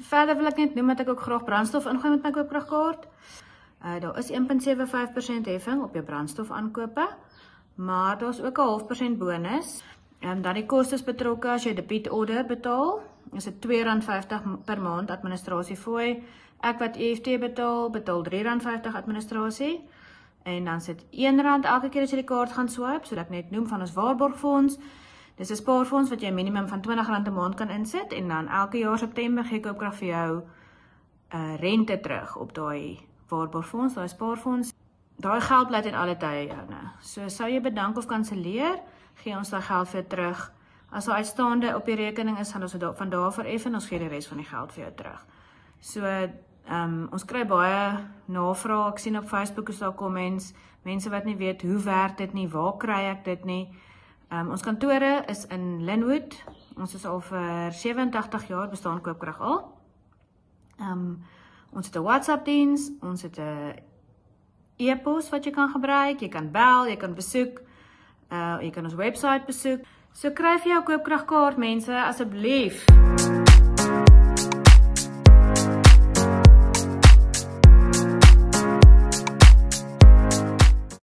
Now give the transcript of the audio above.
Verder wil ek net noem dat ek ook graag brandstof ingooi met my koopkragkaart. Daar is 1,75% heffing op jou brandstof aankope, maar daar is ook 'n 0,5% bonus. Dan die kostes betrokke as jy debiet order betaal, is dit R2,50 per maand administrasiefooi. Ek wat EFT betaal R3,50 administrasie. En dan sit R1 elke keer as jy die kaart gaan swipe, so dat ek net noem van ons waarborgfonds. Dis 'n spaarfonds wat jy 'n minimum van R20 'n maand kan insit, en dan elke jaar September gee Koopkrag vir jou rente terug op daai waarborgfonds, daai spaarfonds. Daai geld bly in alle tye joune. So sou jy bedank of kanselleer, gee ons daai geld vir jou terug. As daar uitstaande op die rekening is, gaan ons van daar vereffen, ons gee die res van die geld vir jou terug. So ons kry baie navrae, ek sien op Facebook is daar comments, mense wat nie weet hoe werk dit nie, waar kry ek dit nie. Ons kantore is in Linwood, ons is al vir 87 jaar bestaan Koopkrag al. Ons het 'n WhatsApp diens, ons het 'n e-pos wat jy kan gebruik, jy kan bel, jy kan besoek, jy kan ons website besoek. So kry vir jou Koopkragkaart mense, asseblief.